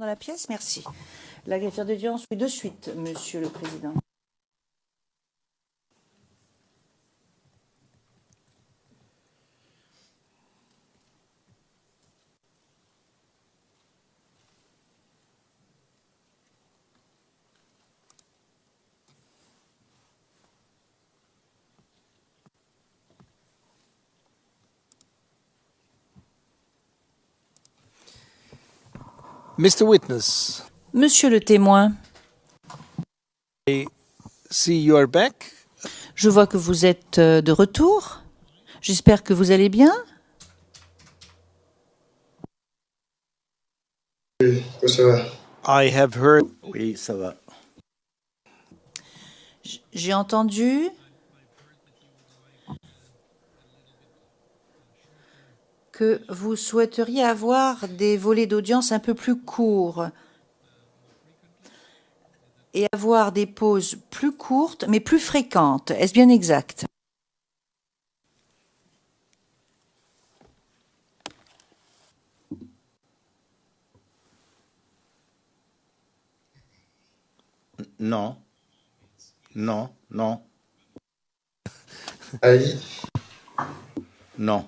Dans la pièce, merci. La greffière d'audience, oui, de suite, Monsieur le Président. Mr. Witness, Monsieur le témoin, I see you are back. je vois que vous êtes de retour. J'espère que vous allez bien. Oui, ça va. I have heard Oui, ça va. J'ai entendu que vous souhaiteriez avoir des volets d'audience un peu plus courts et avoir des pauses plus courtes mais plus fréquentes. Est-ce bien exact? Non. Non, non, Aïe. non.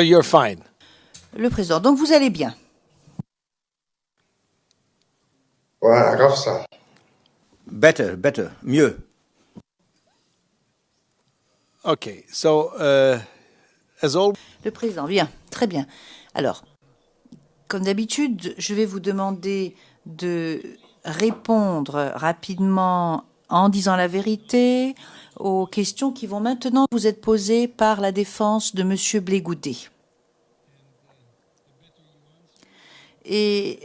you're fine. Le Président, donc vous allez bien. Voilà, grave ça. Better, better, mieux. Okay, so as always, Le Président, bien, très bien. Alors, comme d'habitude, je vais vous demander de répondre rapidement en disant la vérité aux questions qui vont maintenant vous être posées par la défense de Monsieur Blégoudet. Et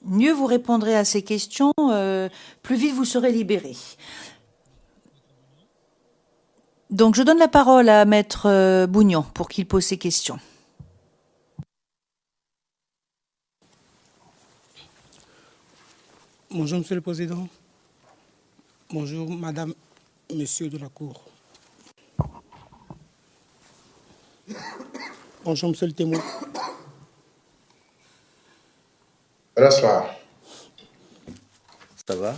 mieux vous répondrez à ces questions, plus vite vous serez libéré. Donc, je donne la parole à Maître Bougnon pour qu'il pose ses questions. Bonjour, Monsieur le Président. Bonjour, Madame, Monsieur de la Cour. Bonjour, Monsieur le témoin. Bonsoir. Ça va?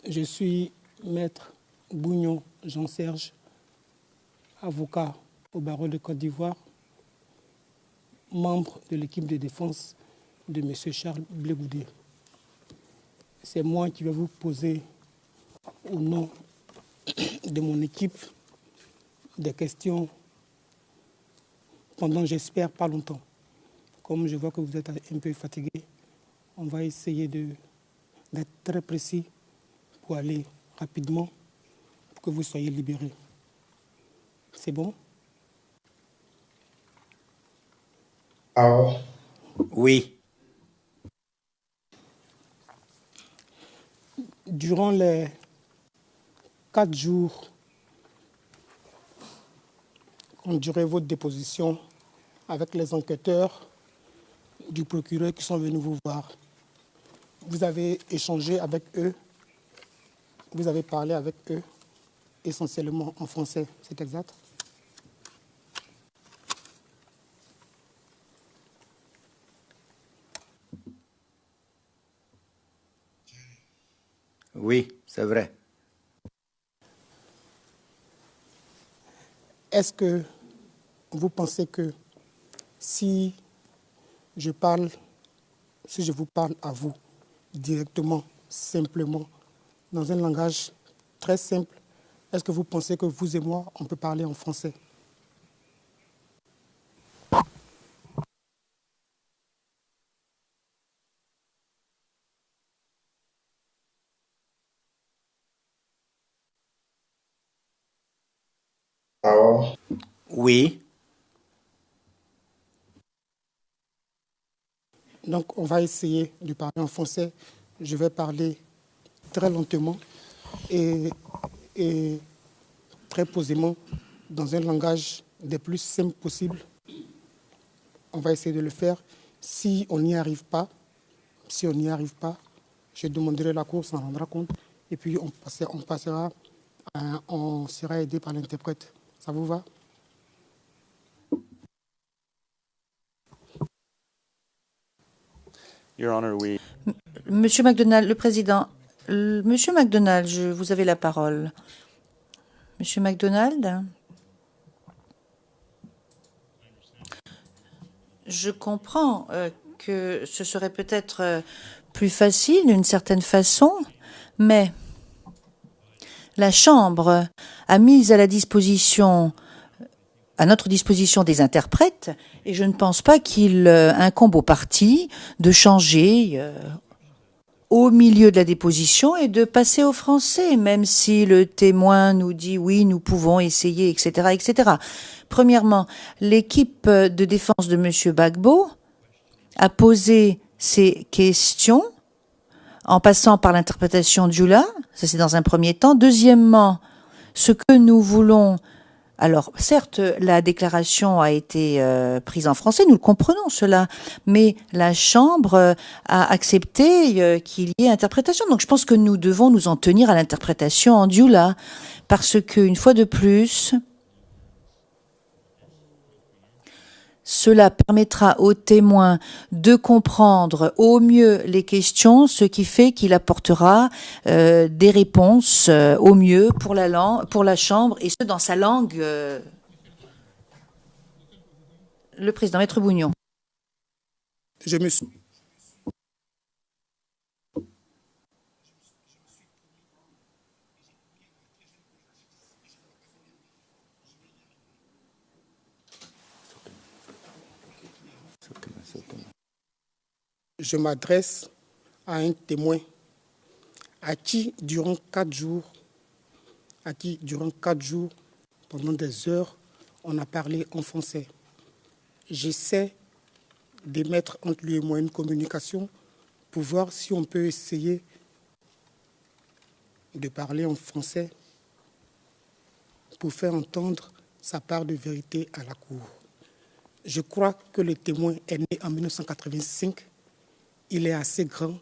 Je suis Maître Bougnon Jean-Serge, avocat au barreau de Côte d'Ivoire, membre de l'équipe de défense de M. Charles Blégoudet. C'est moi qui vais vous poser, au nom de mon équipe, des questions pendant, j'espère, pas longtemps. Comme je vois que vous êtes un peu fatigué, on va essayer d'être très précis pour aller rapidement, pour que vous soyez libérés. C'est bon? Alors, Oui. Durant les 4 jours qu'ont duré votre déposition avec les enquêteurs du procureur qui sont venus vous voir, vous avez échangé avec eux, vous avez parlé avec eux essentiellement en français, c'est exact? Oui, c'est vrai. Est-ce que vous pensez que si je vous parle à vous directement, simplement, dans un langage très simple, est-ce que vous pensez que vous et moi, on peut parler en français? alors, Oui. Donc, on va essayer de parler en français. Je vais parler très lentement et très posément dans un langage des plus simples possible. On va essayer de le faire. Si on n'y arrive pas, je demanderai la Cour, s'en rendra compte, et puis on sera aidé par l'interprète. Ça vous va? Your Honor, we Monsieur MacDonald, le président. Monsieur MacDonald, vous avez la parole. Monsieur MacDonald? Je comprends que ce serait peut-être plus facile d'une certaine façon, mais la Chambre a mis à notre disposition des interprètes, et je ne pense pas qu'il incombe aux parties de changer au milieu de la déposition et de passer au français, même si le témoin nous dit oui, nous pouvons essayer, etc., etc. Premièrement, l'équipe de défense de M. Gbagbo a posé ces questions en passant par l'interprétation Djoula, ça c'est dans un premier temps. Deuxièmement, ce que nous voulons... Alors, certes, la déclaration a été prise en français, nous le comprenons cela, mais la Chambre a accepté qu'il y ait interprétation. Donc, je pense que nous devons nous en tenir à l'interprétation en Djoula, parce qu'une fois de plus, cela permettra aux témoins de comprendre au mieux les questions, ce qui fait qu'il apportera des réponses au mieux pour la Chambre, et ce, dans sa langue. Le président, Maître Bougnon. Je me suis... Je m'adresse à un témoin à qui, durant 4 jours, pendant des heures, on a parlé en français. J'essaie de mettre entre lui et moi une communication pour voir si on peut essayer de parler en français pour faire entendre sa part de vérité à la Cour. Je crois que le témoin est né en 1985. Il est assez grand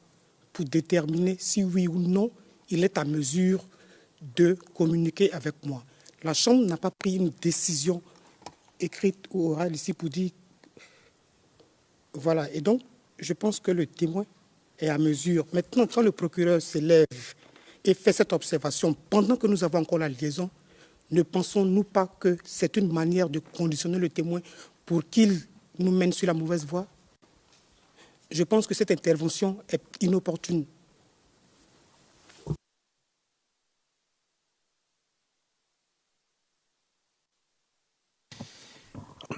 pour déterminer si oui ou non il est à mesure de communiquer avec moi. La Chambre n'a pas pris une décision écrite ou orale ici pour dire... Voilà, et donc je pense que le témoin est à mesure. Maintenant, quand le procureur se lève et fait cette observation, pendant que nous avons encore la liaison, ne pensons-nous pas que c'est une manière de conditionner le témoin pour qu'il nous mène sur la mauvaise voie? Je pense que cette intervention est inopportune.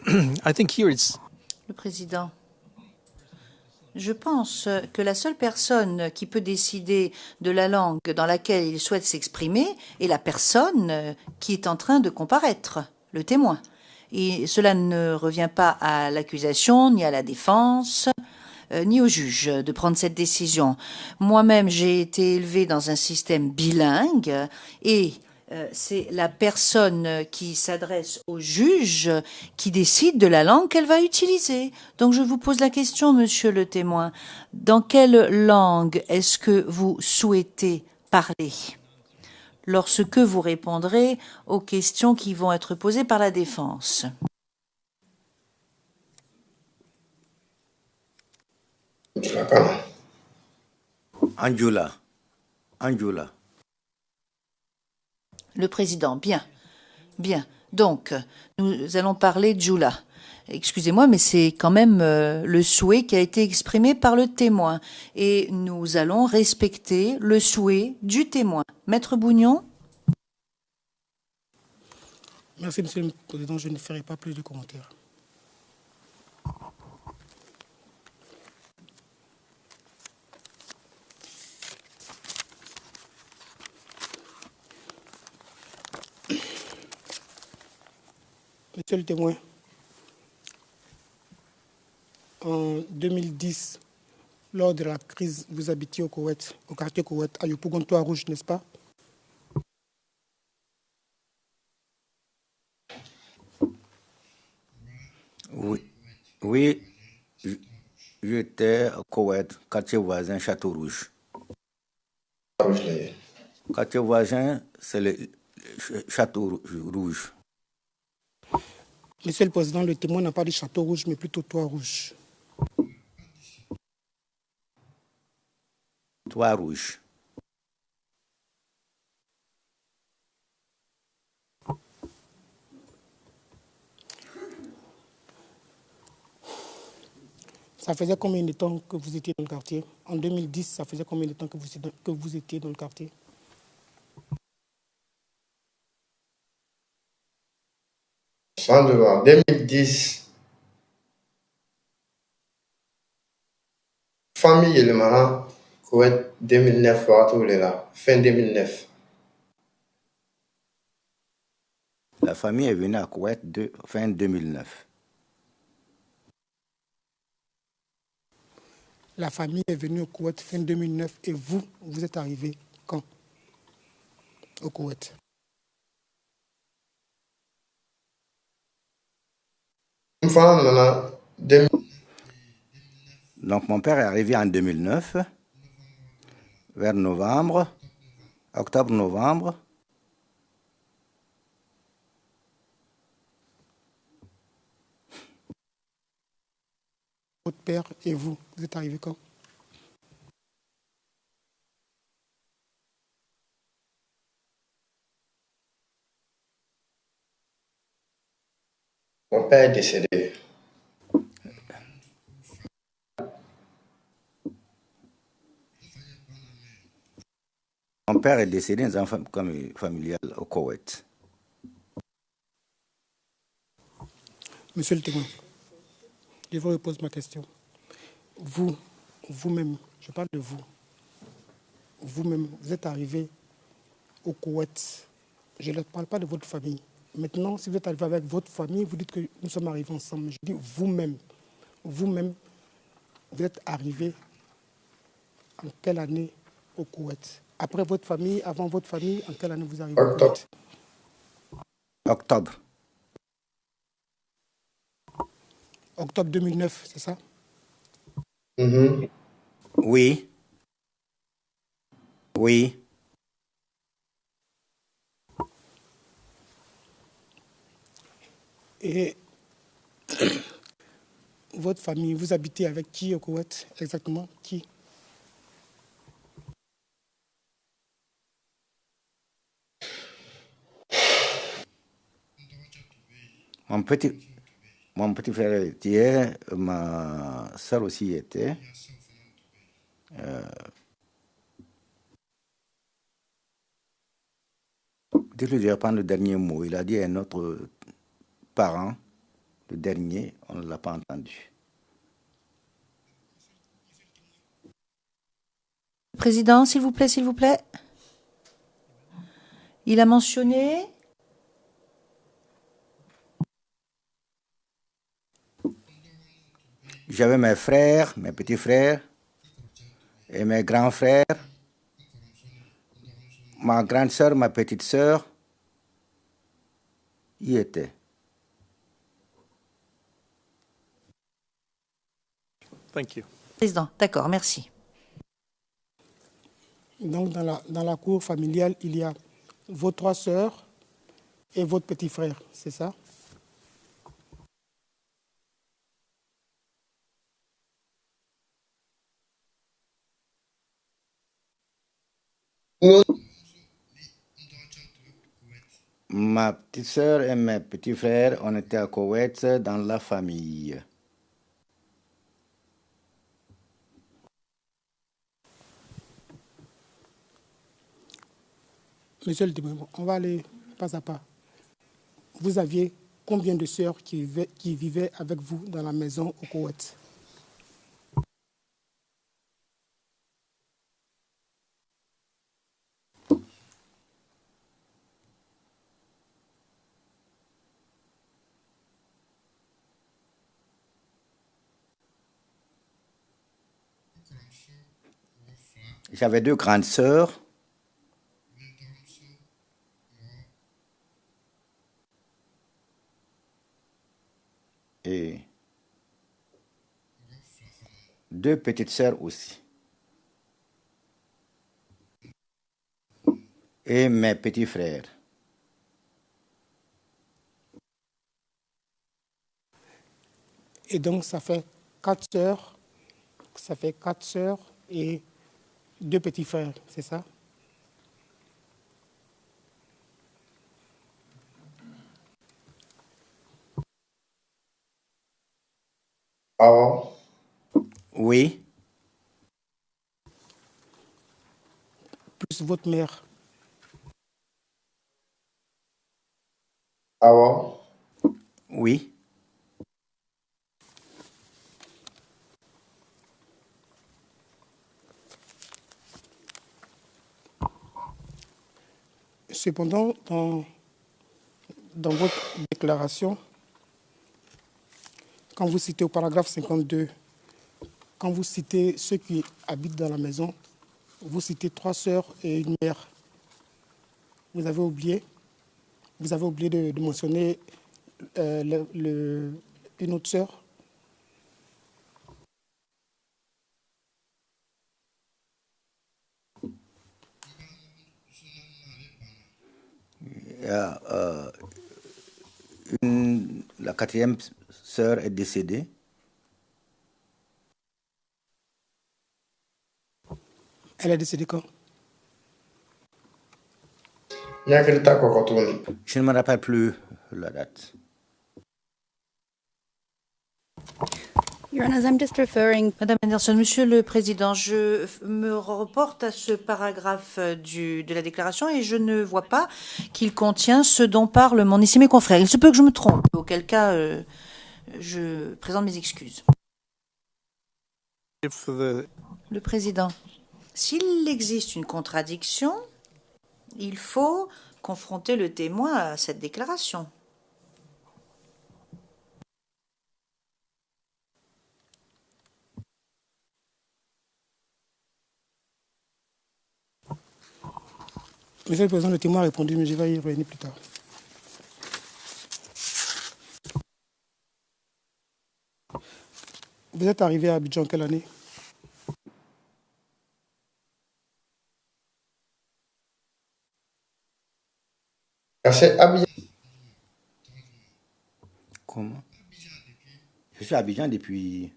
I think here it's Le président. Je pense que la seule personne qui peut décider de la langue dans laquelle il souhaite s'exprimer est la personne qui est en train de comparaître, le témoin. Et cela ne revient pas à l'accusation, ni à la défense, ni au juge de prendre cette décision. Moi-même, j'ai été élevée dans un système bilingue et c'est la personne qui s'adresse au juge qui décide de la langue qu'elle va utiliser. Donc je vous pose la question, monsieur le témoin, dans quelle langue est-ce que vous souhaitez parler lorsque vous répondrez aux questions qui vont être posées par la défense? Anjula. Anjula. Le président, bien, bien. Donc, nous allons parler de Djoula. Excusez-moi, mais c'est quand même le souhait qui a été exprimé par le témoin. Et nous allons respecter le souhait du témoin. Maître Bougnon? Merci, Monsieur le Président. Je ne ferai pas plus de commentaires. Monsieur le témoin, en 2010, lors de la crise, vous habitiez au Koweït, au quartier Koweït, à Yopougon-Toit Rouge, n'est-ce pas? Oui, oui, j'étais au Koweït, quartier voisin, Château Rouge. Quartier voisin, c'est le Château Rouge. Monsieur le Président, le témoin n'a pas dit Château Rouge, mais plutôt Toit Rouge. Toit rouge. Ça faisait combien de temps que vous étiez dans le quartier? En 2010, ça faisait combien de temps que vous étiez dans le quartier? Sans devoir. 2010, famille et le Maran, Koweït 2009, tous les là, fin 2009. La famille est venue à Koweït fin 2009. La famille est venue au Koweït fin 2009 et vous, vous êtes arrivé quand au Koweït? Une fois, maintenant, 2000, Donc mon père est arrivé en 2009, vers novembre, octobre-novembre. Votre père et vous, vous êtes arrivés quand? mon père est décédé. Mon père est décédé dans un familial au Koweït. Monsieur le témoin, je vous repose ma question. Vous-même, je parle de vous, vous-même, vous êtes arrivé au Koweït. Je ne parle pas de votre famille. Maintenant, si vous êtes arrivé avec votre famille, vous dites que nous sommes arrivés ensemble. Je dis vous-même, vous-même, vous êtes arrivé en quelle année au Koweït? Après votre famille, avant votre famille, en quelle année vous arrivez au Octobre. Koweït? Octobre. Octobre 2009, c'est ça? Mhm. Oui. Oui. Et votre famille, vous habitez avec qui au Koweït exactement? Qui? Mon petit frère était, ma soeur aussi était. Dites-lui de reprendre le dernier mot. Il a dit à un autre parent, le dernier, on ne l'a pas entendu. Président, s'il vous plaît, s'il vous plaît. Il a mentionné. J'avais mes frères, mes petits frères et mes grands frères, ma grande sœur, ma petite sœur y étaient. Thank you. Président, d'accord, merci. Donc, dans la cour familiale, il y a vos trois sœurs et votre petit frère, c'est ça? Nous, Ma petite sœur et mes petits frères, on était à Koweït dans la famille. Monsieur le témoin, on va aller pas à pas. Vous aviez combien de sœurs qui vivaient avec vous dans la maison au Koweït? J'avais deux grandes sœurs. Et deux petites sœurs aussi. Et mes petits frères. Et donc, ça fait quatre sœurs et deux petits frères, c'est ça? Awa, Oui. Plus votre mère. Awa, Oui. Cependant, dans votre déclaration, quand vous citez au paragraphe 52, quand vous citez ceux qui habitent dans la maison, vous citez 3 sœurs et une mère. Vous avez oublié de mentionner une autre sœur. La quatrième sœur est décédée. Elle est décédée quand? nyakili ta kɔkɔ tuguni. Je ne me rappelle plus la date. Your Honor, I'm just referring. Madame Anderson, Monsieur le Président, je me reporte à ce paragraphe de la déclaration et je ne vois pas qu'il contient ce dont parle mon estimé confrère. Il se peut que je me trompe, auquel cas je présente mes excuses. Le Président, s'il existe une contradiction, il faut confronter le témoin à cette déclaration. Monsieur le Président, le témoin a répondu, mais je vais y revenir plus tard. Vous êtes arrivé à Abidjan quelle année? Kasi Abidjan, Comment? Je suis à Abidjan depuis...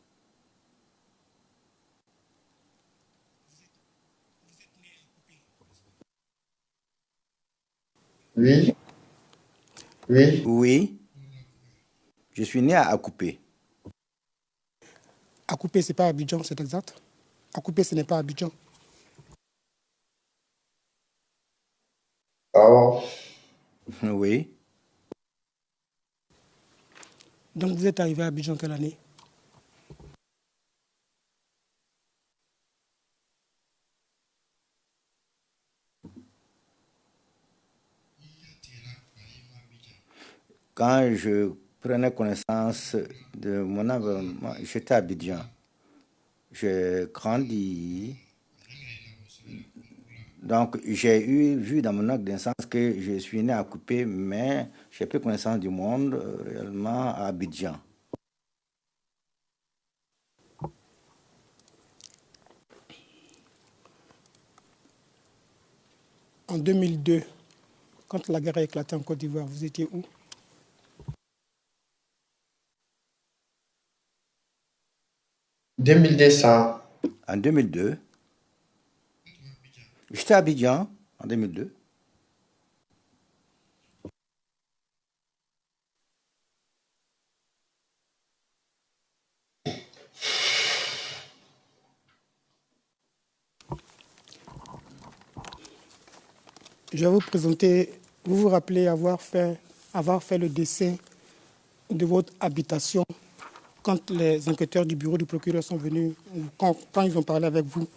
oui, oui, Oui. Je suis né à Akupé. Akupé, ce n'est pas Abidjan, c'est exact. Akupé, ce n'est pas Abidjan. awa, Oui. Donc vous êtes arrivé à Abidjan quelle année? Quand je prenais connaissance de mon environnement, j'étais à Abidjan. J'ai grandi. Donc, j'ai vu dans mon acte de naissance que je suis né à Coupé, mais j'ai pris connaissance du monde réellement à Abidjan. En 2002, quand la guerre a éclaté en Côte d'Ivoire, vous étiez où? en 2200, En 2002, j'étais à Abidjan en 2002. Je vais vous présenter, vous vous rappelez avoir fait le dessin de votre habitation quand les enquêteurs du bureau du procureur sont venus, quand ils ont parlé avec vous.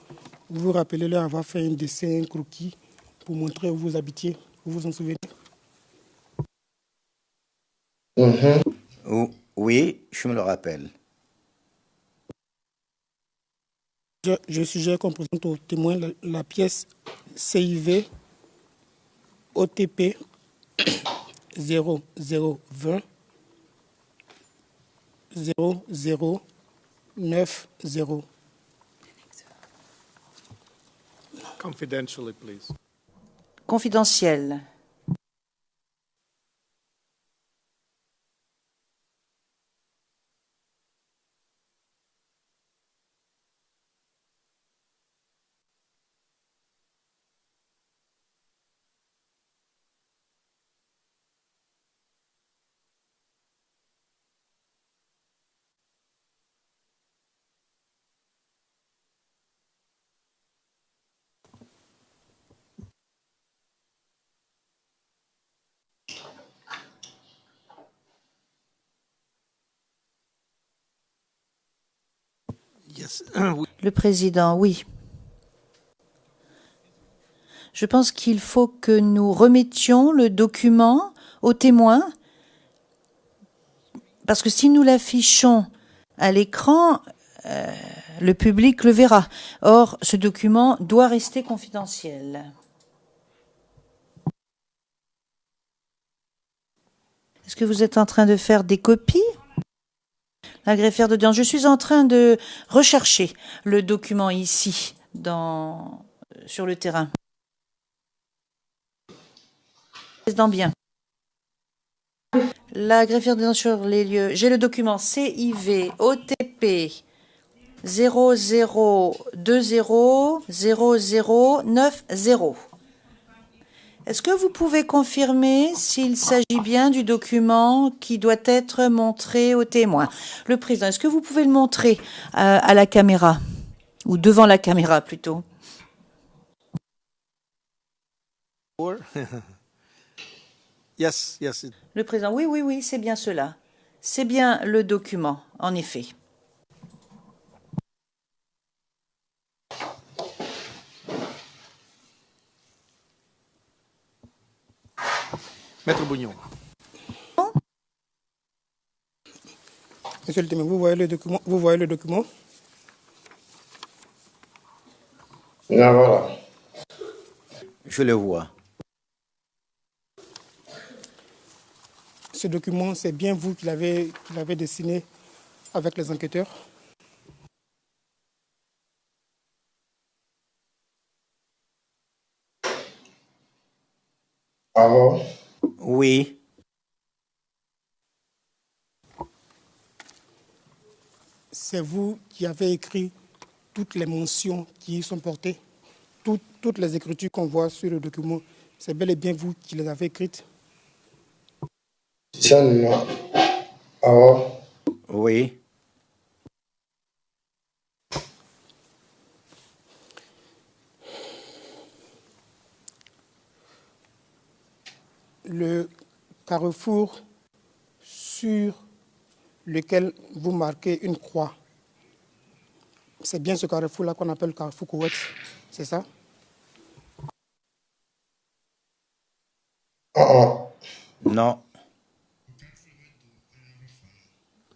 Vous vous rappelez leur avoir fait un dessin, un croquis pour montrer où vous habitiez. Vous vous en souvenez? Oui, je me le rappelle. Je suggère qu'on présente au témoin la pièce CIV OTP 0020 0090. Confidentially, please. Confidentiel. Yes. Le président, oui. Je pense qu'il faut que nous remettions le document aux témoins, parce que si nous l'affichons à l'écran, le public le verra. Or, ce document doit rester confidentiel. Est-ce que vous êtes en train de faire des copies? La greffière d'audience, je suis en train de rechercher le document ici, sur le terrain. Président, bien. La greffière d'audience sur les lieux. J'ai le document CIV OTP 00200090. Est-ce que vous pouvez confirmer s'il s'agit bien du document qui doit être montré aux témoins? Le président, est-ce que vous pouvez le montrer à la caméra? Ou devant la caméra, plutôt. Yes. Le président, oui, c'est bien cela. C'est bien le document, en effet. Maître Bougnon. Monsieur le témoin, vous voyez le document? Vous voyez le document? Ah, voilà. Je le vois. Ce document, c'est bien vous qui l'avez dessiné avec les enquêteurs? Ah bon? Oui. C'est vous qui avez écrit toutes les mentions qui y sont portées, toutes les écritures qu'on voit sur le document, c'est bel et bien vous qui les avez écrites? Ça, non. Ah bon? Oui. Le carrefour sur lequel vous marquez une croix, c'est bien ce carrefour-là qu'on appelle le carrefour Koweït, c'est ça? Non.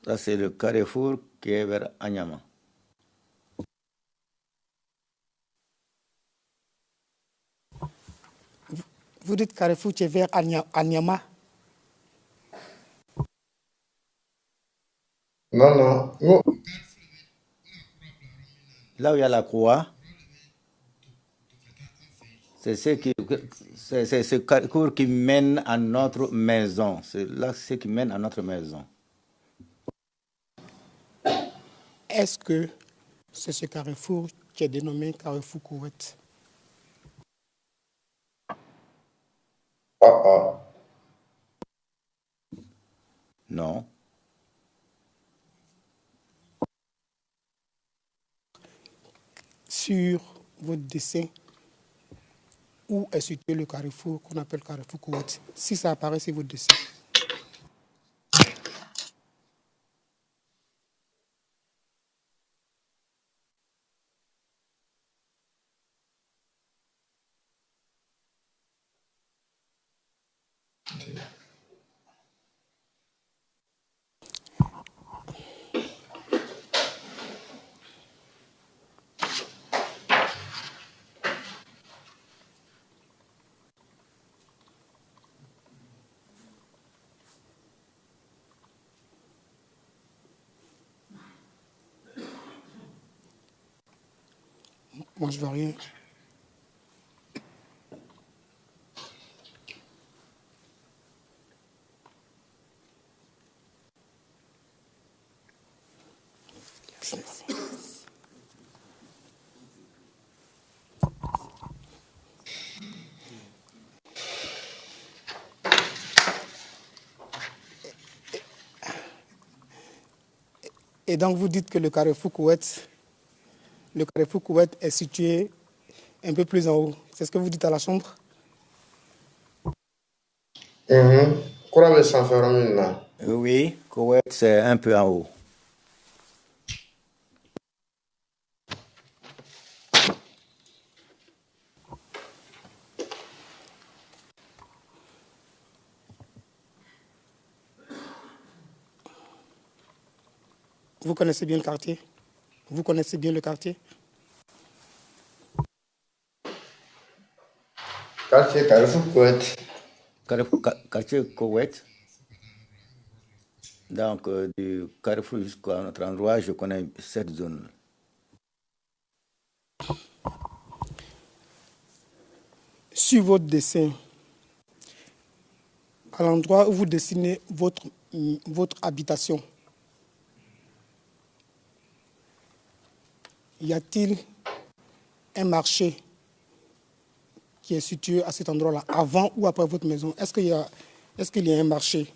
Ça, c'est le carrefour qui est vers Anyama. Vous dites carrefour qui est vers Anyama? Non. Là où il y a la croix, c'est ce carrefour qui mène à notre maison. C'est là ce qui mène à notre maison. Est-ce que c'est ce carrefour qui est dénommé carrefour Koweït? Non. Sur votre dessin, où est situé le carrefour qu'on appelle carrefour Koweït? Si ça apparaît sur votre dessin. Moi, je ne vois rien. Et donc, vous dites que le carrefour Koweït est situé un peu plus en haut. C'est ce que vous dites à la chambre? Oui, Koweït, c'est un peu en haut. Vous connaissez bien le quartier? Vous connaissez bien le quartier? Quartier Carrefour Koweït. Quartier Koweït. Donc, du Carrefour jusqu'à notre endroit, je connais cette zone. Sur votre dessin, à l'endroit où vous dessinez votre habitation, y a-t-il un marché qui est situé à cet endroit-là, avant ou après votre maison? Est-ce qu'il y a un marché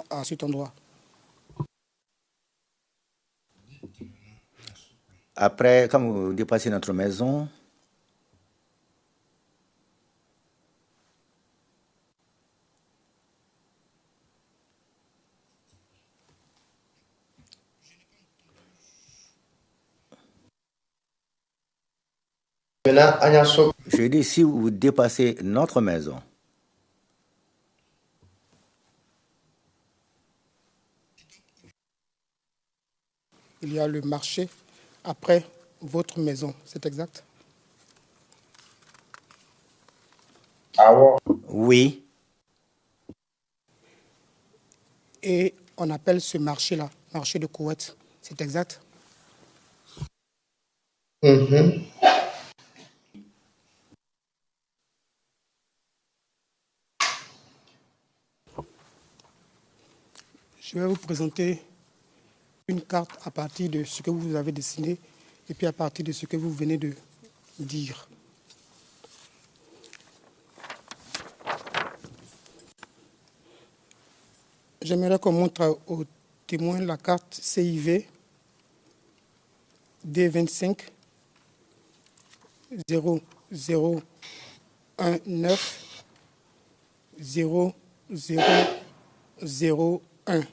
à cet endroit? Après, quand vous dépassez notre maison, Maintenant, Agnasok. je dis si vous dépassez notre maison, Il y a le marché après votre maison, c'est exact? Awo. oui, Et on appelle ce marché-là, marché de Koweït, c'est exact? Mhm. Je vais vous présenter une carte à partir de ce que vous avez dessiné et puis à partir de ce que vous venez de dire. J'aimerais qu'on montre aux témoins la carte CIV D25 0019 0001.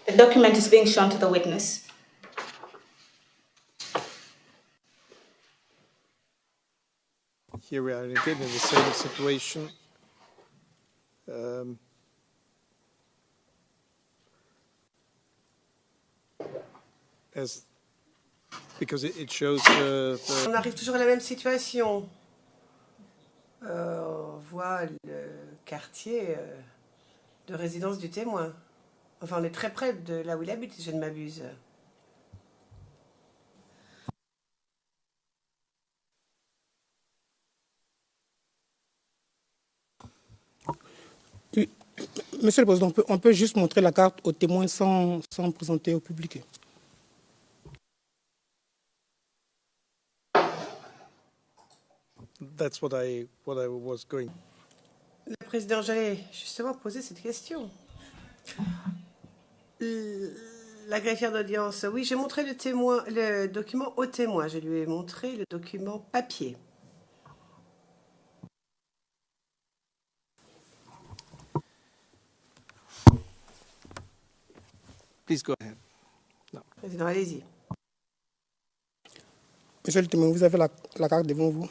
The document is being shown to the witness. Here we are again in the same situation. Because it shows On arrive toujours à la même situation. On voit le quartier de résidence du témoin. Enfin, on est très près de là où il habite, si je ne m'abuse. Monsieur le Président, on peut juste montrer la carte aux témoins sans présenter au public. that's what I was going. Le président, j'allais justement poser cette question. La greffière d'audience, oui, j'ai montré le document au témoin. Je lui ai montré le document papier. Please go ahead. Président, allez-y. Monsieur le témoin, vous avez la carte devant vous.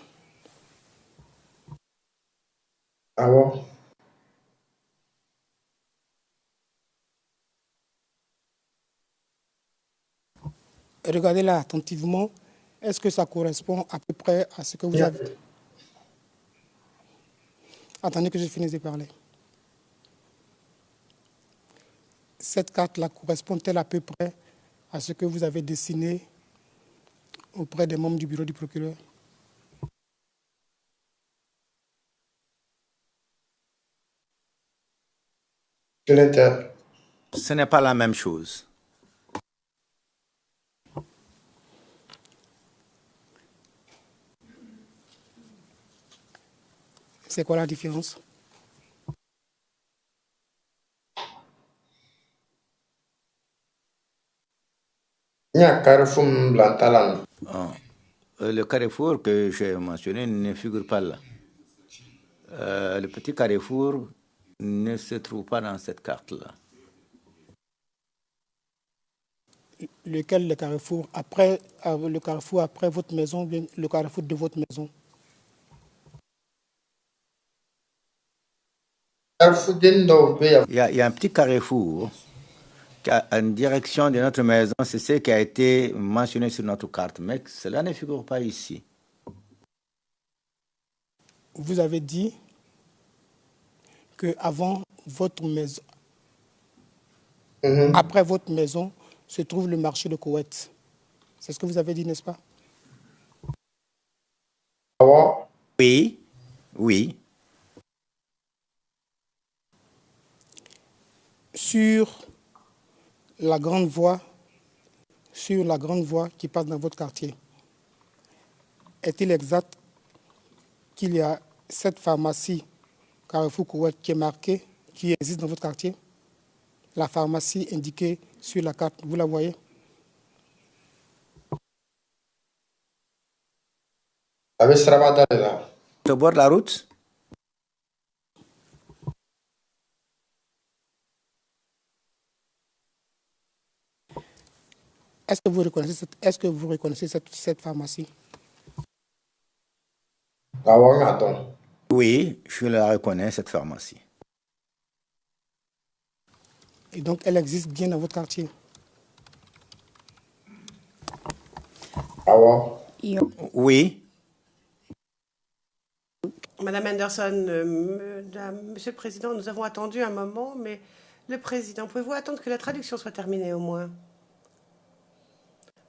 Awo. Regardez-la attentivement. Est-ce que ça correspond à peu près à ce que vous avez? Attendez que je finisse de parler. Cette carte-là correspond-elle à peu près à ce que vous avez dessiné auprès des membres du bureau du procureur? ce n'est pas la même chose. C'est quoi la différence? Il y a Carrefour Blantalan. Le carrefour que j'ai mentionné ne figure pas là. Le petit carrefour ne se trouve pas dans cette carte-là. Lequel le carrefour après votre maison, ou bien le carrefour de votre maison? Carrefour d'Indo, Il y a un petit carrefour qui a en direction de notre maison. C'est ce qui a été mentionné sur notre carte, mais cela ne figure pas ici. Vous avez dit que avant votre maison, après votre maison, se trouve le marché de Koweït. C'est ce que vous avez dit, n'est-ce pas? Oui, oui. Sur la grande voie qui passe dans votre quartier, est-il exact qu'il y a cette pharmacie Carrefour Koweït qui est marquée, qui existe dans votre quartier? La pharmacie indiquée sur la carte, vous la voyez? Avec Srabada là. Au bord de la route? Est-ce que vous reconnaissez cette pharmacie? Oui, je la reconnais, cette pharmacie. Et donc, elle existe bien dans votre quartier? Oui. Madame Anderson, Monsieur le Président, nous avons attendu un moment, mais le Président, pouvez-vous attendre que la traduction soit terminée au moins?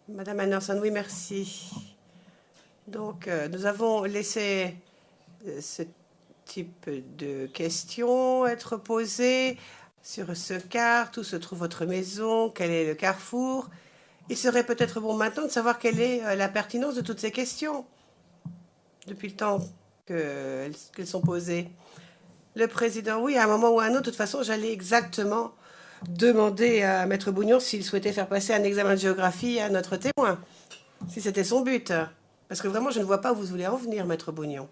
Madame Anderson, oui, merci. Donc, nous avons laissé ce type de questions être posées sur ce carte, où se trouve votre maison, quel est le carrefour. Il serait peut-être bon maintenant de savoir quelle est la pertinence de toutes ces questions depuis le temps qu'elles sont posées. Le Président, oui, à un moment ou à un autre, de toute façon, j'allais exactement demander à Maître Bougnon s'il souhaitait faire passer un examen de géographie à notre témoin, si c'était son but. Parce que vraiment, je ne vois pas où vous voulez en venir, Maître Bougnon.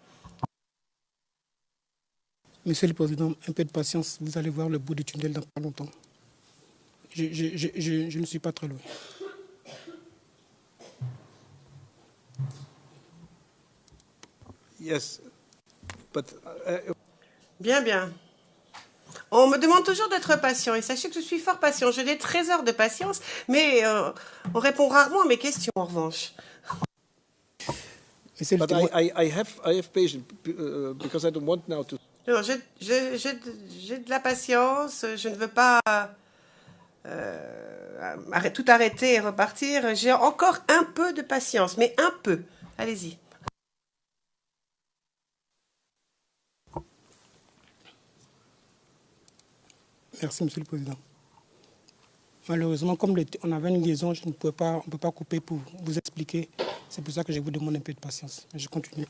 Monsieur le Président, un peu de patience, vous allez voir le bout du tunnel dans pas longtemps. Je ne suis pas très loin. Yes, but Bien, bien. On me demande toujours d'être patient, et sachez que je suis fort patient. J'ai des trésors de patience, mais on répond rarement à mes questions, en revanche. Monsieur le but témoin, I have patience because I don't want now to. Non, j'ai de la patience, je ne veux pas tout arrêter et repartir. J'ai encore un peu de patience, mais un peu. Allez-y. merci, Monsieur le Président. Malheureusement, comme on avait une liaison, on ne peut pas couper pour vous expliquer. C'est pour ça que je vous demande un peu de patience. Je continue.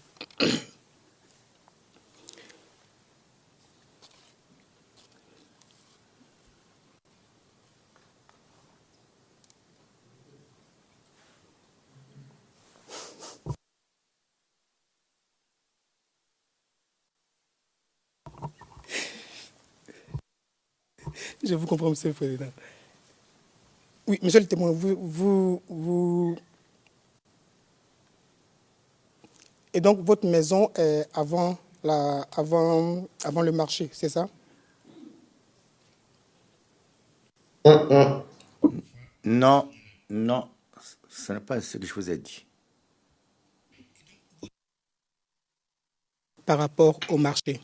Je vous comprends, Monsieur le Président. Oui, Monsieur le témoin, Et donc, votre maison est avant le marché, c'est ça? Non, non, ce n'est pas ce que je vous ai dit. Par rapport au marché.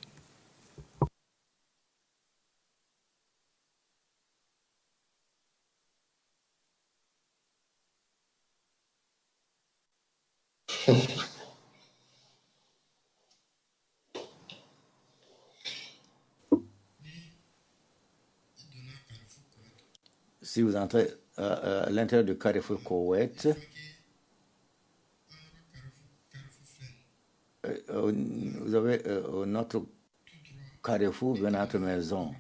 Si vous entrez à l'intérieur du Carrefour Koweït, vous avez notre carrefour de notre maison.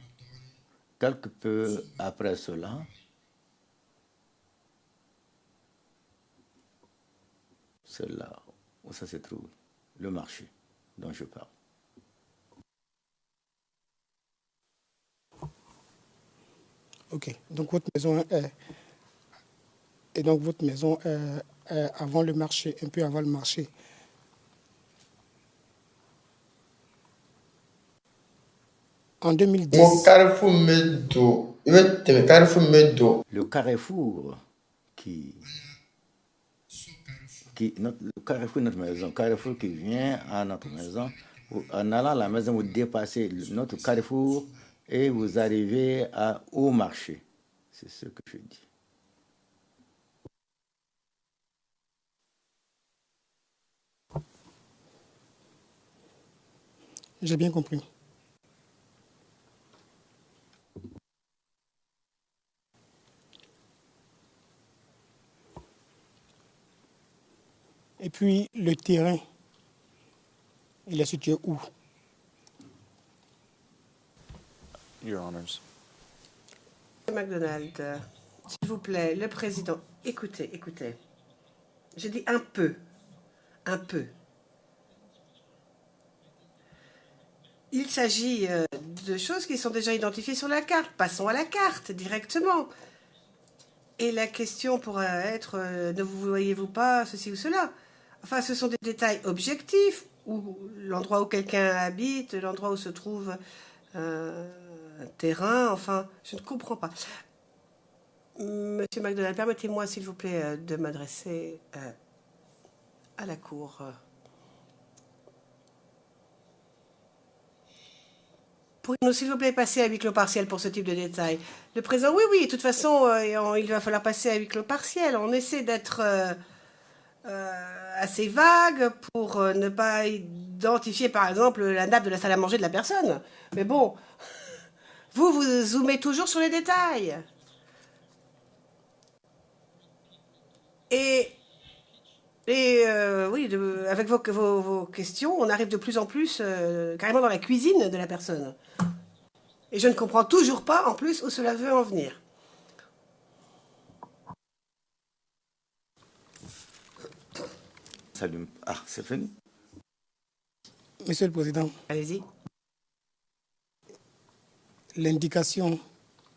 Quelque peu après cela, c'est là où ça se trouve, le marché dont je parle. Ok, donc votre maison est, et donc votre maison est avant le marché, un peu avant le marché. En 2010. Mon carrefour me do. Le carrefour me do. Le carrefour le carrefour de notre maison, carrefour qui vient à notre maison, en allant à la maison, vous dépassez notre carrefour et vous arrivez au marché. C'est ce que je dis. J'ai bien compris. Et puis, le terrain, il est situé où? Your Honors. McDonald, s'il vous plaît, le président, écoutez. Je dis un peu. Il s'agit de choses qui sont déjà identifiées sur la carte. Passons à la carte directement. Et la question pourrait être, ne vous voyez-vous pas ceci ou cela? Enfin, ce sont des détails objectifs, ou l'endroit où quelqu'un habite, l'endroit où se trouve un terrain, enfin, je ne comprends pas. Monsieur McDonald, permettez-moi, s'il vous plaît, de m'adresser à la Cour. Pourriez-nous, s'il vous plaît, passer à huis clos partiel pour ce type de détails? Le président, oui, de toute façon, il va falloir passer à huis clos partiel. On essaie d'être assez vague pour ne pas identifier, par exemple, la nappe de la salle à manger de la personne. Mais bon, vous zoomez toujours sur les détails. Et oui, avec vos questions, on arrive de plus en plus carrément dans la cuisine de la personne. Et je ne comprends toujours pas, en plus, où cela veut en venir. Salut. Ah, c'est fini. Monsieur le Président. Allez-y. L'indication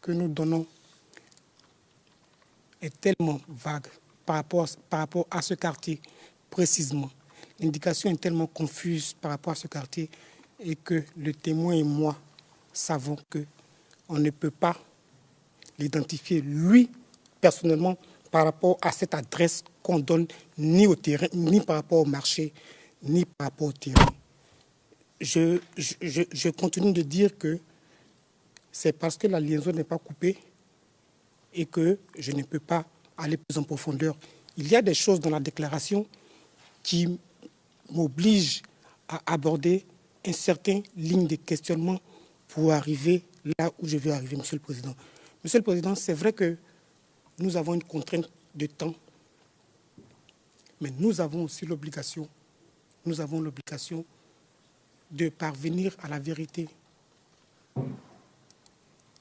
que nous donnons est tellement vague par rapport à ce quartier précisément. L'indication est tellement confuse par rapport à ce quartier et que le témoin et moi savons qu'on ne peut pas l'identifier, lui, personnellement, par rapport à cette adresse qu'on donne ni au terrain, ni par rapport au marché, ni par rapport au terrain. Je continue de dire que c'est parce que la liaison n'est pas coupée et que je ne peux pas aller plus en profondeur. Il y a des choses dans la déclaration qui m'obligent à aborder une certaine ligne de questionnement pour arriver là où je veux arriver, Monsieur le Président. Monsieur le Président, c'est vrai que nous avons une contrainte de temps, mais nous avons aussi l'obligation de parvenir à la vérité.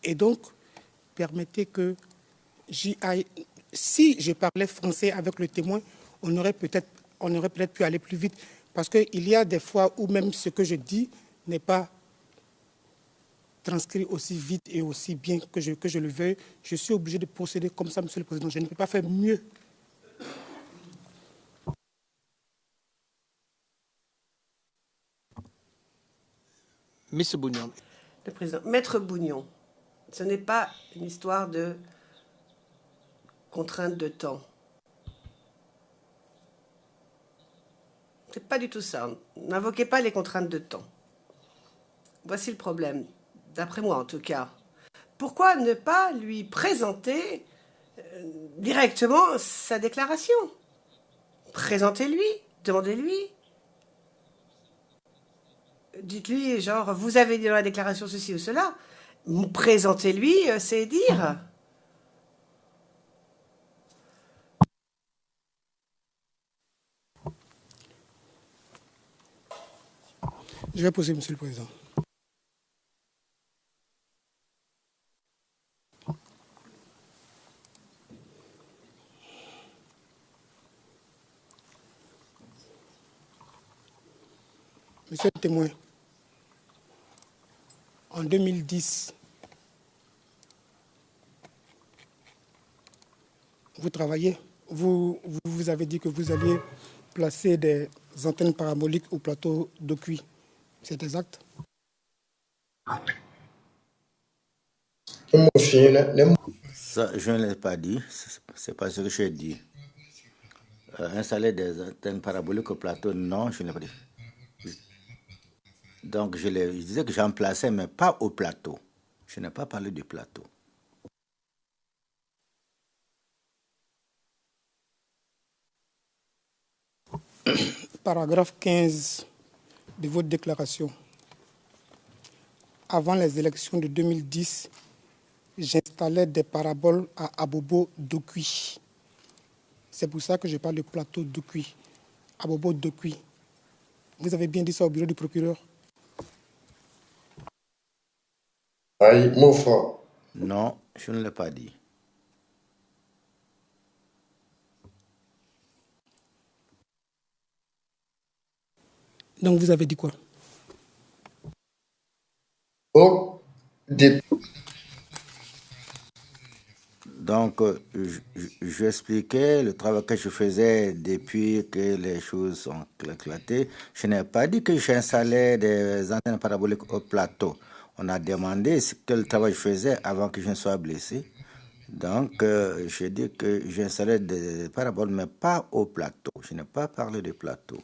Et donc, permettez que j'y aille. Si je parlais français avec le témoin, on aurait peut-être pu aller plus vite. Parce qu'il y a des fois où même ce que je dis n'est pas transcrit aussi vite et aussi bien que je le veuille. Je suis obligé de procéder comme ça, Monsieur le Président. Je ne peux pas faire mieux. Mr. Bougnon. Le président, Maître Bougnon, ce n'est pas une histoire de contrainte de temps. C'est pas du tout ça. N'invoquez pas les contraintes de temps. Voici le problème, d'après moi en tout cas. Pourquoi ne pas lui présenter directement sa déclaration? Présentez-lui, demandez-lui. Dites-lui, genre, vous avez dit dans la déclaration ceci ou cela. Présentez-lui, c'est dire. Je vais poser, Monsieur le Président. Monsieur le témoin, en 2010, vous travaillez, vous avez dit que vous alliez placer des antennes paraboliques au plateau de Cuy. C'est exact? Ça, je ne l'ai pas dit, c'est pas ce que j'ai dit. Installer des antennes paraboliques au plateau, non, je ne l'ai pas dit. Donc, je disais que j'en plaçais, mais pas au plateau. Je n'ai pas parlé du plateau. Paragraphe 15 de votre déclaration. Avant les élections de 2010, j'installais des paraboles à Abobo Dokuy. C'est pour ça que je parle de plateau Dokuy. Abobo Dokuy. Vous avez bien dit ça au bureau du procureur? Non, je ne l'ai pas dit. Donc vous avez dit quoi? Donc, j'expliquais le travail que je faisais depuis que les choses sont éclatées. Je n'ai pas dit que j'installais des antennes paraboliques au plateau. On a demandé quel travail je faisais avant que je ne sois blessé. Donc, j'ai dit que j'installais des paraboles, mais pas au plateau. Je n'ai pas parlé de plateau.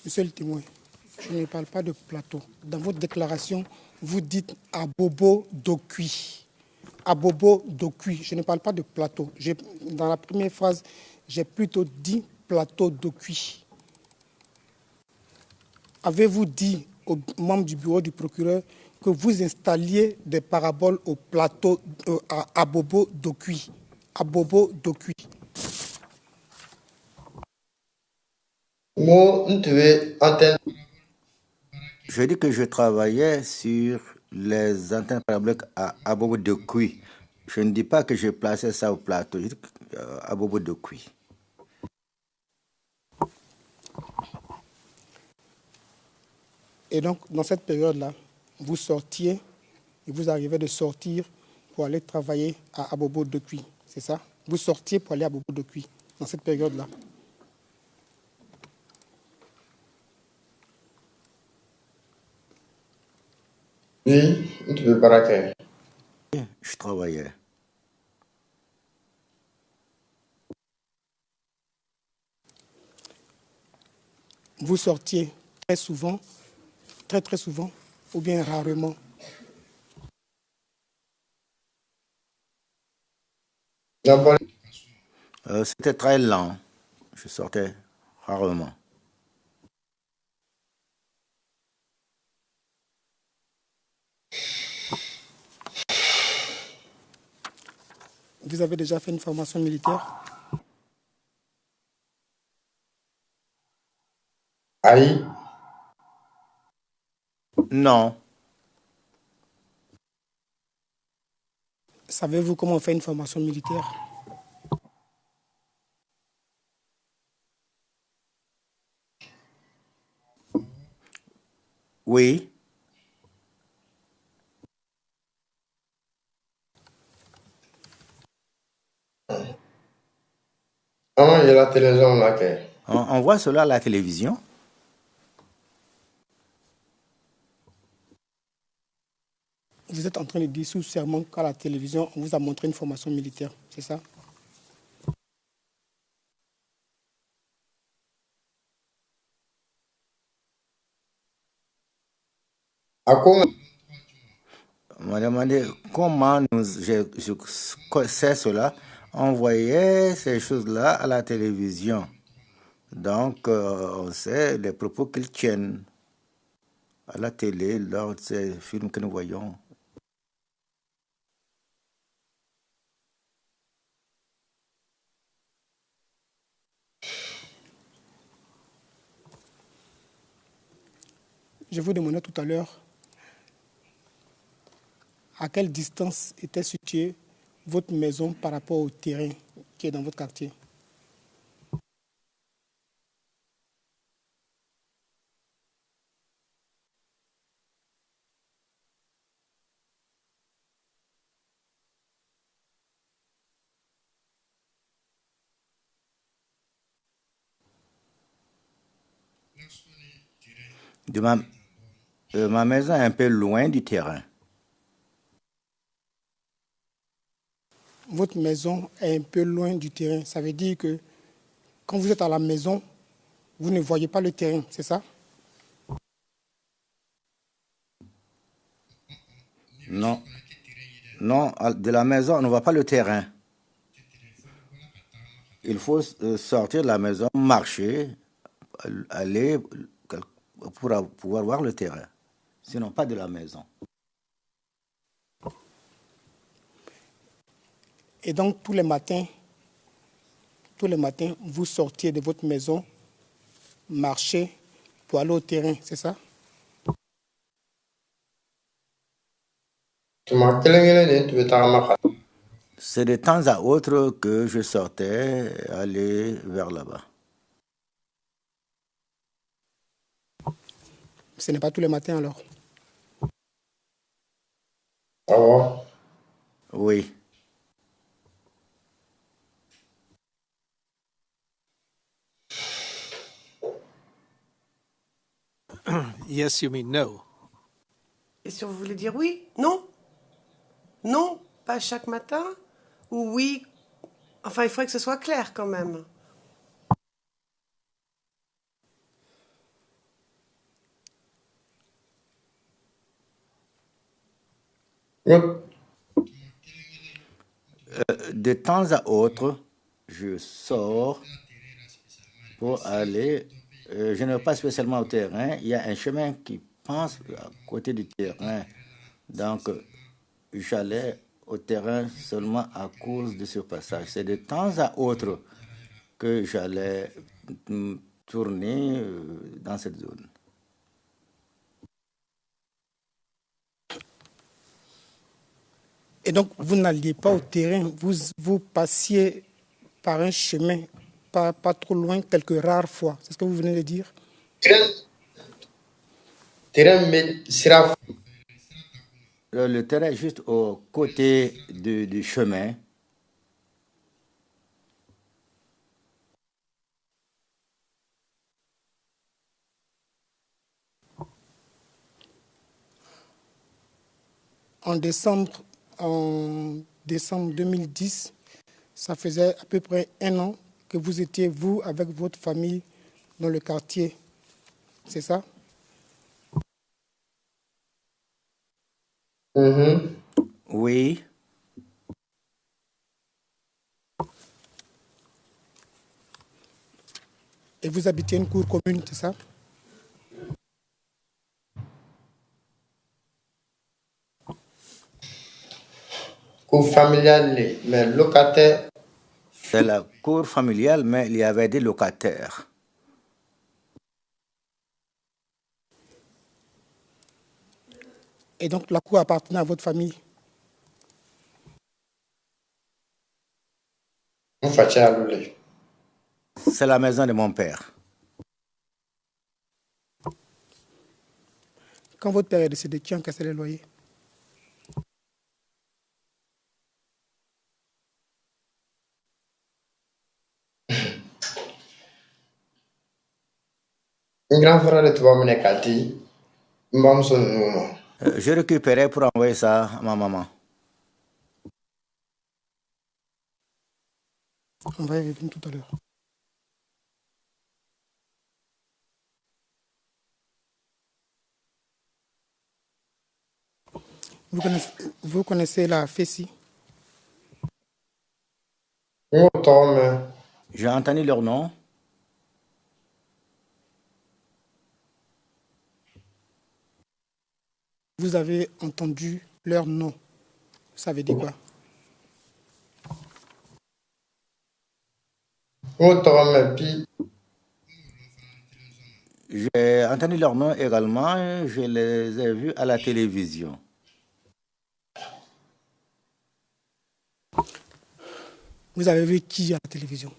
Monsieur le témoin, je ne parle pas de plateau. Dans votre déclaration, vous dites Abobo Dokuy. Abobo Dokuy. Je ne parle pas de plateau. Dans la première phrase, j'ai plutôt dit plateau Dokuy. Avez-vous dit aux membres du bureau du procureur que vous installiez des paraboles au plateau à Abobo Dokuy? Abobo Dokuy. Je dis que je travaillais sur les antennes paraboliques à Abobo Dokuy. Je ne dis pas que je plaçais ça au plateau. Je dis à Abobo Dokuy. Et donc, dans cette période-là, vous sortiez et vous arrivez de sortir pour aller travailler à Abobo Dokuy. C'est ça? Vous sortiez pour aller à Abobo Dokuy dans cette période-là. Oui, Je travaillais. Vous sortiez très souvent, très souvent, ou bien rarement? C'était très lent. Je sortais rarement. Vous avez déjà fait une formation militaire? Non. Savez-vous comment on fait une formation militaire? Oui. On voit cela à la télévision. Vous êtes en train de dire sous serment qu'à la télévision, on vous a montré une formation militaire, c'est ça? On m'a demandé comment je sais cela. On voyait ces choses-là à la télévision. Donc, on sait les propos qu'ils tiennent à la télé lors de ces films que nous voyons. Je vous demandais tout à l'heure à quelle distance était située votre maison par rapport au terrain qui est dans votre quartier. De ma maison est un peu loin du terrain. Votre maison est un peu loin du terrain. Ça veut dire que quand vous êtes à la maison, vous ne voyez pas le terrain, c'est ça? Non, non, de la maison, on ne voit pas le terrain. Il faut sortir de la maison, marcher, aller pour pouvoir voir le terrain. Sinon, pas de la maison. Et donc, tous les matins, vous sortiez de votre maison, marcher pour aller au terrain, c'est ça? C'est de temps à autre que je sortais, aller vers là-bas. Ce n'est pas tous les matins alors? Oui. Yes, you mean no. Et si vous voulez dire oui? Non? Non? Pas chaque matin? Ou oui? Enfin, il faudrait que ce soit clair quand même. De temps à autre, je sors pour aller. Je ne vais pas spécialement au terrain. Il y a un chemin qui passe à côté du terrain. Donc, j'allais au terrain seulement à cause de ce passage. C'est de temps à autre que j'allais tourner dans cette zone. Et donc, vous n'alliez pas au terrain, vous passiez par un chemin, pas trop loin, quelques rares fois. C'est ce que vous venez de dire? Le terrain est juste au côté du chemin. En décembre 2010, ça faisait à peu près 1 an que vous étiez, vous, avec votre famille, dans le quartier. C'est ça? Oui. Et vous habitiez une cour commune, c'est ça? Cour familiale, mais locataire. C'est la cour familiale, mais il y avait des locataires. Et donc la cour appartenait à votre famille? C'est la maison de mon père. Quand votre père est décédé, qui a encaissé les loyers? Je récupérais pour envoyer ça à ma maman. On va y revenir tout à l'heure. Vous connaissez la FESI? J'ai entendu leur nom. Vous avez entendu leur nom. Ça veut dire quoi? J'ai entendu leur nom également, je les ai vus à la télévision. Vous avez vu qui à la télévision?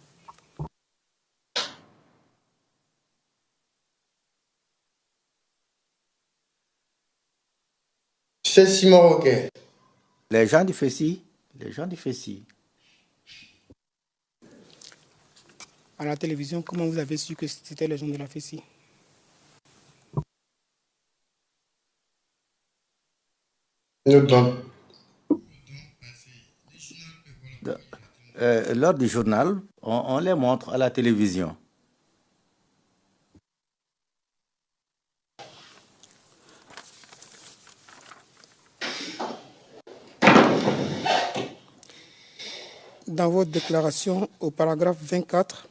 Fessi marocain. Les gens du Fessi, les gens du Fessi. À la télévision, comment vous avez su que c'était les gens de la FESI? Nous donc. Lors du journal, on les montre à la télévision. Dans votre déclaration, au paragraphe 24,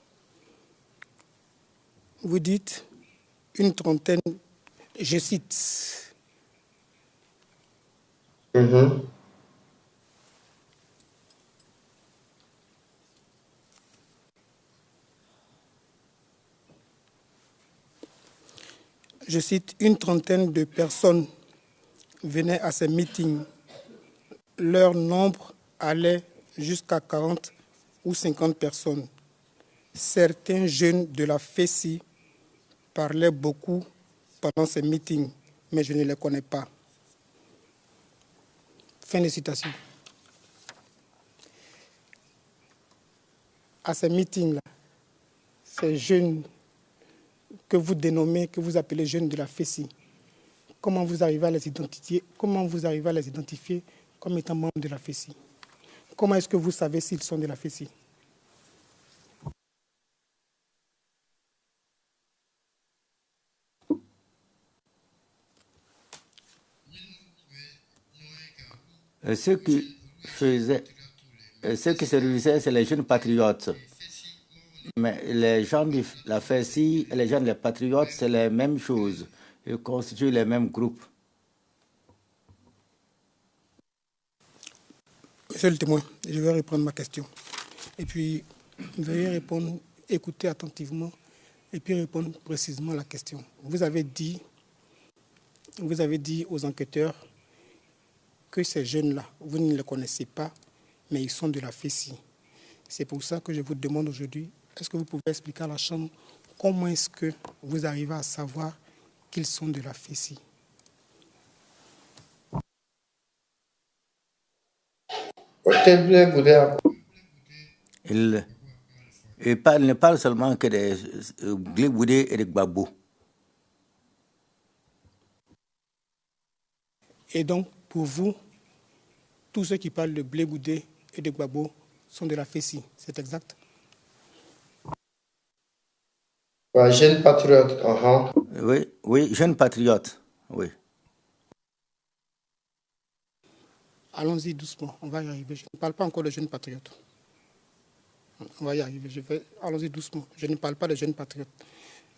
vous dites une trentaine, je cite, je cite, une trentaine de personnes venaient à ces meetings. Leur nombre allait jusqu'à 40 ou 50 personnes. Certains jeunes de la FESI parlaient beaucoup pendant ces meetings, mais je ne les connais pas. Fin de citation. À ces meetings-là, ces jeunes que vous dénommez, que vous appelez jeunes de la FESI, comment vous arrivez à les identifier, comme étant membres de la FESI? Comment est-ce que vous savez s'ils sont de la FESI? Ceux qui se réunissaient, c'est les jeunes patriotes. Mais les gens de la FESI et les gens des patriotes, c'est les mêmes choses. Ils constituent les mêmes groupes. Monsieur le témoin, je vais reprendre ma question. Et puis, veuillez répondre, écouter attentivement et puis répondre précisément à la question. Vous avez dit aux enquêteurs que ces jeunes-là, vous ne les connaissez pas, mais ils sont de la FESI. C'est pour ça que je vous demande aujourd'hui, est-ce que vous pouvez expliquer à la Chambre comment est-ce que vous arrivez à savoir qu'ils sont de la FESI? Il ne parle seulement que des Gleboudé et des Gbagbo. Et donc, pour vous, tous ceux qui parlent de Blé-Boudé et de Gbagbo sont de la FESI, c'est exact? Ouais, jeune patriote. Oui, jeune patriote, oui. Allons-y doucement, on va y arriver. Je ne parle pas encore de jeunes patriotes. On va y arriver. Allons-y doucement. Je ne parle pas de jeunes patriotes.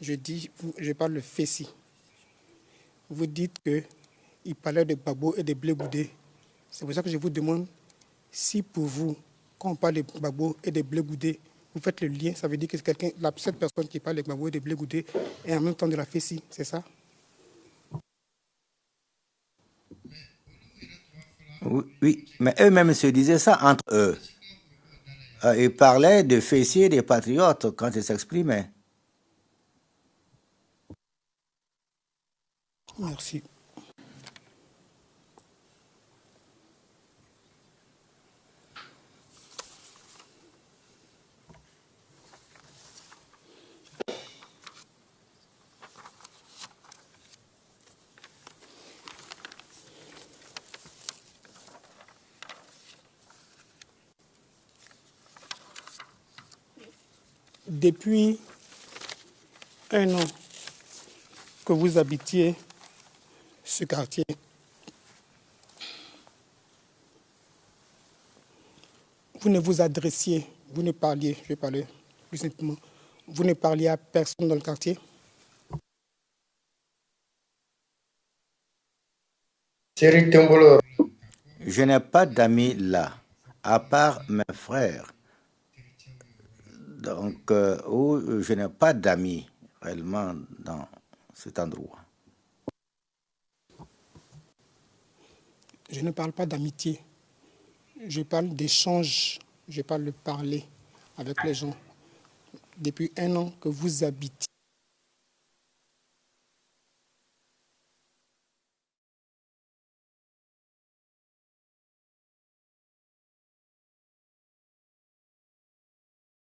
Je parle de FESI. Vous dites qu'il parlait de Gbagbo et de Blé-Boudé. C'est pour ça que je vous demande si pour vous, quand on parle de Gbagbo et de Blé-Boudé, vous faites le lien, ça veut dire que cette personne qui parle de Gbagbo et de Blé-Boudé est en même temps de la FESI, c'est ça? Oui, mais eux-mêmes se disaient ça entre eux. Ils parlaient de FESI et des patriotes quand ils s'exprimaient. Merci. Depuis un an que vous habitiez ce quartier, vous ne vous adressiez, vous ne parliez, je vais parler plus simplement, vous ne parliez à personne dans le quartier? Je n'ai pas d'amis là, à part mes frères. Donc, je n'ai pas d'amis réellement dans cet endroit. Je ne parle pas d'amitié. Je parle d'échange. Je parle de parler avec les gens. Depuis 1 an que vous habitez